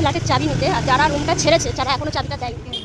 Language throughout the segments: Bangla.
ফ্ল্যাটের চাবি নিতে, আর যারা রুমটা ছেড়েছে যারা এখনো চাবিটা দেয়নি।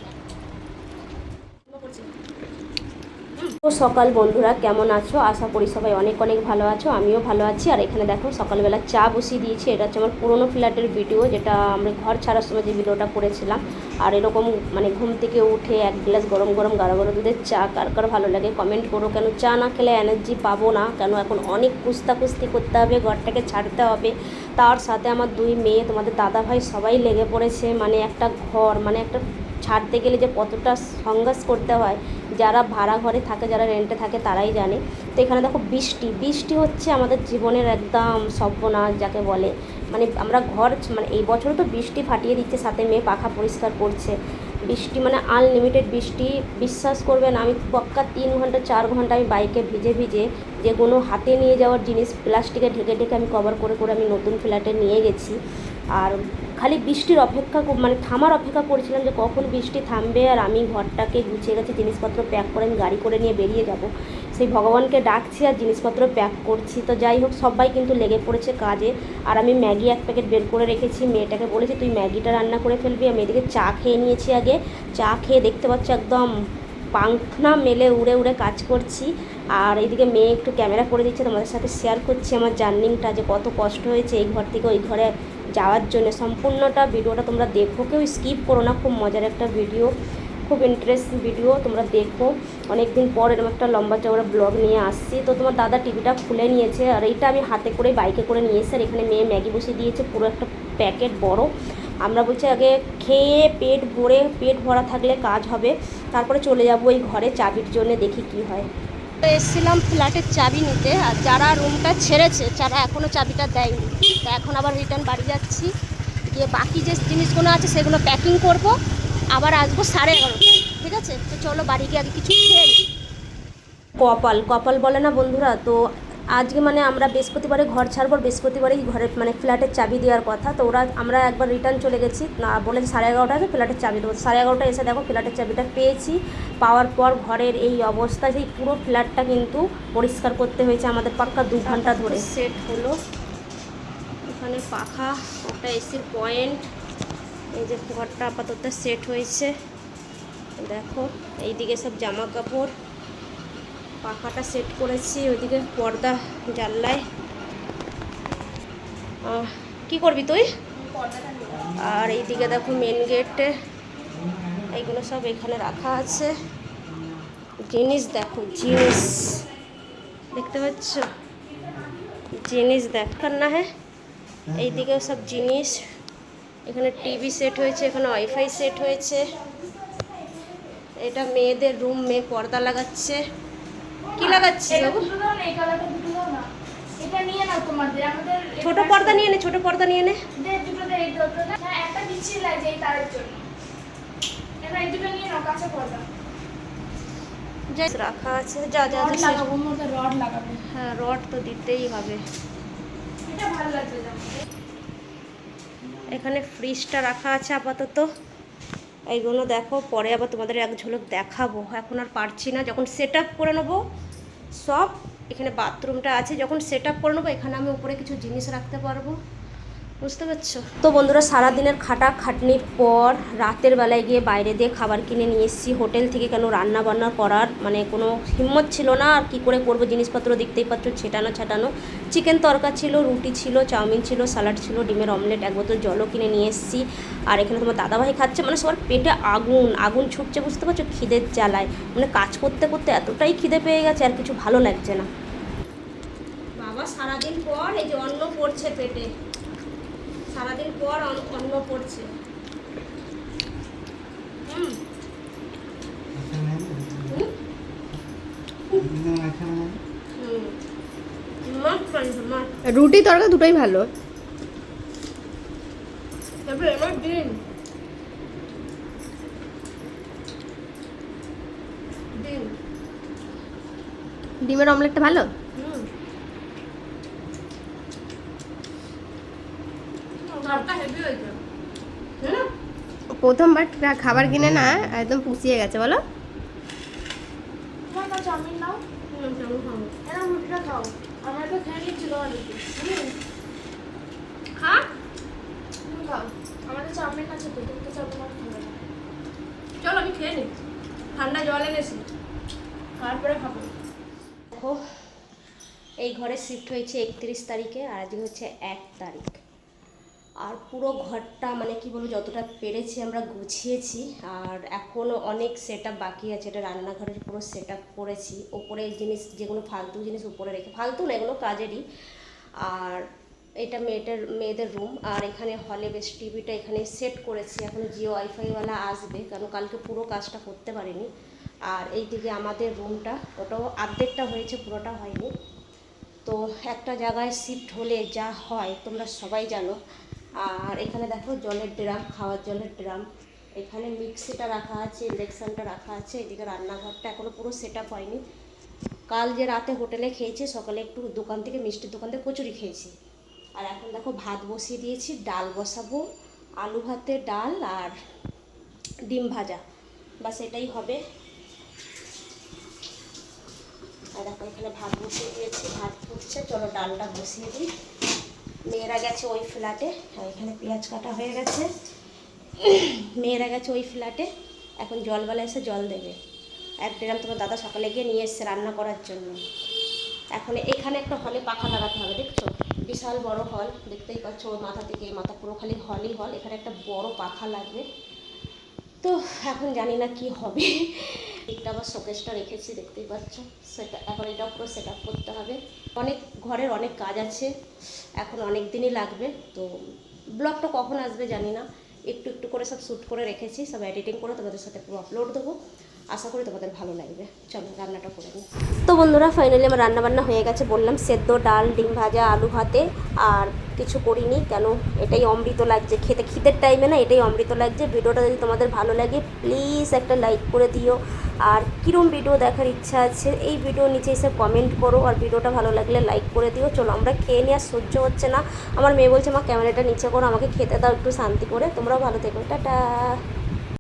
তো সকাল বন্ধুরা, কেমন আছো? আশা করি সবাই অনেক অনেক ভালো আছো, আমিও ভালো আছি। আর এখানে দেখো সকালবেলা চা বসিয়ে দিয়েছি। এটা হচ্ছে আমার পুরোনো ফ্ল্যাটের ভিডিও, যেটা আমরা ঘর ছাড়ার সময় যে ভিডিওটা করেছিলাম। আর এরকম মানে ঘুম থেকে উঠে এক গ্লাস গরম গরম গাঢ় গাঢ় দুধের চা কার কার ভালো লাগে কমেন্ট করো। কেন চা না খেলে এনার্জি পাবো না, কেন এখন অনেক কুস্তি করতে হবে, ঘরটাকে ছাড়তে হবে। তার সাথে আমার দুই মেয়ে, তোমাদের দাদা ভাই সবাই লেগে পড়েছে। মানে একটা ঘর মানে একটা ছাড়তে গেলে যে কতটা সংঘর্ষ করতে হয়, যারা ভাড়া ঘরে থাকে, যারা রেন্টে থাকে তারাই জানে। তো এখানে দেখো বৃষ্টি হচ্ছে আমাদের জীবনের একদম সর্বনাশ যাকে বলে। মানে আমরা ঘর মানে এই বছর তো বৃষ্টি ফাটিয়ে দিচ্ছে, সাথে মেয়ে পাখা পরিষ্কার করছে। বৃষ্টি মানে আনলিমিটেড বৃষ্টি, বিশ্বাস করবেন আমি পক্কা 3 ঘন্টা 4 ঘন্টা আমি বাইকে ভিজে ভিজে যেগুলো হাতে নিয়ে যাওয়ার জিনিস প্লাস্টিকে ঢেকে ঢেকে আমি কভার করে করে আমি নতুন ফ্ল্যাটে নিয়ে গেছি। আর খালি বৃষ্টির অপেক্ষা মানে থামার অপেক্ষা করছিলাম যে কখন বৃষ্টি থামবে আর আমি ঘরটাকে গুছিয়ে গেছি, জিনিসপত্র প্যাক করে আমি গাড়ি করে নিয়ে বেরিয়ে যাব। সেই ভগবানকে ডাকছি আর জিনিসপত্র প্যাক করছি। তো যাই হোক, সবাই কিন্তু লেগে পড়েছে কাজে। আর আমি ম্যাগি 1 প্যাকেট বের করে রেখেছি, মেয়েটাকে বলেছি তুই ম্যাগিটা রান্না করে ফেলবি। আমি এদিকে চা খেয়ে নিয়েছি। আগে চা খেয়ে দেখতে পাচ্ছি একদম পাংখনা মেলে উড়ে উড়ে কাজ করছি। আর এইদিকে মেয়ে একটু ক্যামেরা করে দিচ্ছে, তোমাদের সাথে শেয়ার করছি আমার জার্নিংটা, যে কত কষ্ট হয়েছে এই ঘর থেকে ওই ঘরে যাওয়ার জন্য। সম্পূর্ণটা ভিডিওটা তোমরা দেখো, কেউ স্কিপ করো না, খুব মজার একটা ভিডিও, খুব ইন্টারেস্টিং ভিডিও, তোমরা দেখো। অনেক দিন পর এরকম একটা লম্বা চওড়া ব্লগ নিয়ে আসছি। তো তোমার দাদা টিভিটা খুলে নিয়েছে, আর এইটা আমি হাতে করে বাইকে করে নিয়ে এসে, আর এখানে মেয়ে ম্যাগি বসিয়ে দিয়েছে পুরো একটা প্যাকেট বড়। আমরা বলছি আগে খেয়ে পেট ভরা থাকলে কাজ হবে, তারপরে চলে যাবো ওই ঘরে চাবির জন্য, দেখি কি হয়। এসেছিলাম ফ্ল্যাটের চাবি নিতে, আর যারা রুমটা ছেড়েছে যারা এখনও চাবিটা দেয়নি, তো এখন আবার রিটার্ন বাড়ি যাচ্ছি, গিয়ে বাকি যে জিনিসগুলো আছে সেগুলো প্যাকিং করব, আবার আসবো 11:30টায়। ঠিক আছে, তো চলো বাড়ি গিয়ে আগে কিছু খেয়ে নিই। কপাল বলে না বন্ধুরা। তো আজকে মানে আমরা বৃহস্পতিবারে ঘর ছাড়বো, বৃহস্পতিবারেই ঘরের মানে ফ্ল্যাটের চাবি দেওয়ার কথা। তো আমরা একবার রিটার্ন চলে গেছি, না বলেছে 11:30টায় ফ্ল্যাটের চাবি দেবো। 11:30টায় এসে দেখো ফ্ল্যাটের চাবিটা পেয়েছি। পাওয়ার পর ঘরের এই অবস্থা, সেই পুরো ফ্ল্যাটটা কিন্তু পরিষ্কার করতে হয়েছে আমাদের পাক্কা 2 ঘন্টা ধরে। সেট হলো এখানে পাখা, একটা এসির পয়েন্ট, এই যে ঘরটা আপাতত সেট হয়েছে। দেখো এইদিকে সব জামা কাপড়, পাখাটা সেট করেছি, ওইদিকে পর্দা জানলায়। কি করবি তুই? আর এইদিকে দেখো মেন গেটে এইগুলো সব এখানে রাখা আছে। জিনিস দেখো, জিনিস দেখতে পাচ্ছ, জিনিস দেখার না। হ্যাঁ, এইদিকেও সব জিনিস। এখানে টিভি সেট হয়েছে, এখানে ওয়াইফাই সেট হয়েছে। এটা মেয়েদের রুম, মেয়ে পর্দা লাগাচ্ছে। কি লাগাচ্ছি বাবু? ছোট পর্দা নিয়ে নে, ছোট পর্দা নিয়ে নে। রাখা আছে, যা যা রড লাগাবে। হ্যাঁ, রড তো দিতেই হবে। এখানে ফ্রিজটা রাখা আছে আপাতত। এইগুলো দেখো, পরে আবার তোমাদের এক ঝলক দেখাবো, এখন আর পারছি না। যখন সেট আপ করে নেবো সব, এখানে বাথরুমটা আছে, যখন সেট আপ করে নেবো এখানে আমি উপরে কিছু জিনিস রাখতে পারবো, বুঝতে পারছো? তো বন্ধুরা, সারাদিনের খাটনির পর রাতের বেলায় গিয়ে বাইরে দিয়ে খাবার কিনে নিয়ে এসেছি হোটেল থেকে। কেন রান্না বান্না করার মানে কোনো হিম্মত ছিল না, আর কী করে করবো, জিনিসপত্র দেখতেই পাচ্ছ ছাটানো। চিকেন তরকা ছিল, রুটি ছিল, চাউমিন ছিল, স্যালাড ছিল, ডিমের অমলেট, 1 বোতল জলও কিনে নিয়ে এসেছি। আর এখানে তোমার দাদাভাই খাচ্ছে, মানে সবার পেটে আগুন ছুটছে, বুঝতে পারছো, খিদের জ্বালায়। মানে কাজ করতে করতে এতটাই খিদে পেয়ে গেছে আর কিছু ভালো লাগছে না। বাবা সারাদিন পর এই যে অন্ন পড়ছে পেটে, সারাদিন পর অন্ন পড়ছে। রুটি তরকা দুটোই ভালো। ডিমের অমলেটটা ভালো। প্রথমবার খাবার কিনে না একদম পুষিয়ে গেছে, বলো। চাউমিন নাও, রুটিটা খাও, আমরা তো খেয়ে নিচ্ছিল। খা, খাও। আমাদের চাউমিন আছে তো, তুমি তো চাউমিন আর খাবে না। চলো আমি খেয়ে নিই, ঠান্ডা জল এনেছি, তারপরে খাবো। দেখো এই ঘরে শিফট হয়েছে 31 তারিখে, আর আজকে হচ্ছে 1 তারিখ। আর পুরো ঘরটা মানে কি বলবো, যতটা পেরেছি আমরা গুছিয়েছি। আর এখনও অনেক সেট আপ বাকি আছে। এটা রান্নাঘরের পুরো সেট আপ করেছি। ওপরে এই জিনিস, যেগুলো ফালতু জিনিস উপরে রেখে, ফালতু না এগুলো কাজেরই। আর এটা মেয়েদের রুম। আর এখানে হলে বেশ টিভিটা এখানে সেট করেছি। এখন জিও ওয়াইফাইওয়ালা আসবে, কারণ কালকে পুরো কাজটা করতে পারিনি। আর এইদিকে আমাদের রুমটা, ওটাও আপডেটটা হয়েছে, পুরোটা হয়নি। তো একটা জায়গায় শিফট হলে যা হয় তোমরা সবাই জানো। আর এখানে দেখো জলের ড্রাম, খাওয়ার জলের ড্রাম, এখানে মিক্সিটা রাখা আছে, ইন্ডাকশানটা রাখা আছে। এদিকে রান্নাঘরটা এখনও পুরো সেট আপ হয়নি। কাল যে রাতে হোটেলে খেয়েছি, সকালে একটু দোকান থেকে, মিষ্টির দোকান থেকে কচুরি খেয়েছি। আর এখন দেখো ভাত বসিয়ে দিয়েছি, ডাল বসাবো, আলু ভাতে ডাল আর ডিম ভাজা, বাস এটাই হবে। আর দেখো এখানে ভাত বসিয়ে দিয়েছি, ভাত ফুটছে, চলো ডালটা বসিয়ে দিই। মেয়েরা গেছে ওই ফ্ল্যাটে, আর এখানে পেঁয়াজ কাটা হয়ে গেছে। মেয়েরা গেছে ওই ফ্ল্যাটে, এখন জলওয়ালা এসে জল দেবে। 1 ড্রাম তোমার দাদা সকালে গিয়ে নিয়ে এসছে রান্না করার জন্য। এখন এখানে একটা হলে পাখা লাগাতে হবে, দেখছো বিশাল বড় হল, দেখতেই পাচ্ছ। ওর মাথা থেকে এই মাথা পুরো খালি হলই হল। এখানে একটা বড় পাখা লাগবে। তো এখন জানি না কি হবে। একটা আবার শোকেসটা রেখেছি, দেখতেই পাচ্ছ। সেটা এখন এটাও পুরো সেট আপ করতে হবে। অনেক ঘরের অনেক কাজ আছে, এখন অনেক দিনই লাগবে। তো ব্লগটা কখন আসবে জানি না। একটু একটু করে সব শ্যুট করে রেখেছি, সব এডিটিং করে তোমাদের সাথে পুরো আপলোড দেবো। আশা করি তোমাদের ভালো লাগবে। চলো রান্নাটা করে নিই। তো বন্ধুরা ফাইনালি আমার রান্নাবান্না হয়ে গেছে। বললাম সেদ্ধ ডাল, ডিম ভাজা, আলু ভাতে, আর কিছু করিনি, কেন এটাই অমৃত লাগছে খেতে। খিদের টাইমে না এটাই অমৃত লাগছে। ভিডিওটা যদি তোমাদের ভালো লাগে প্লিজ একটা লাইক করে দিও। আর কীরকম ভিডিও দেখার ইচ্ছা আছে এই ভিডিও নিচে এসে কমেন্ট করো। আর ভিডিওটা ভালো লাগলে লাইক করে দিও। চলো আমরা খেয়ে নিয়ে, আর সহ্য হচ্ছে না। আমার মেয়ে বলছে মা ক্যামেরাটা নিচে করো, আমাকে খেতে দাও একটু শান্তি করে। তোমরাও ভালো থেকো, টাটা।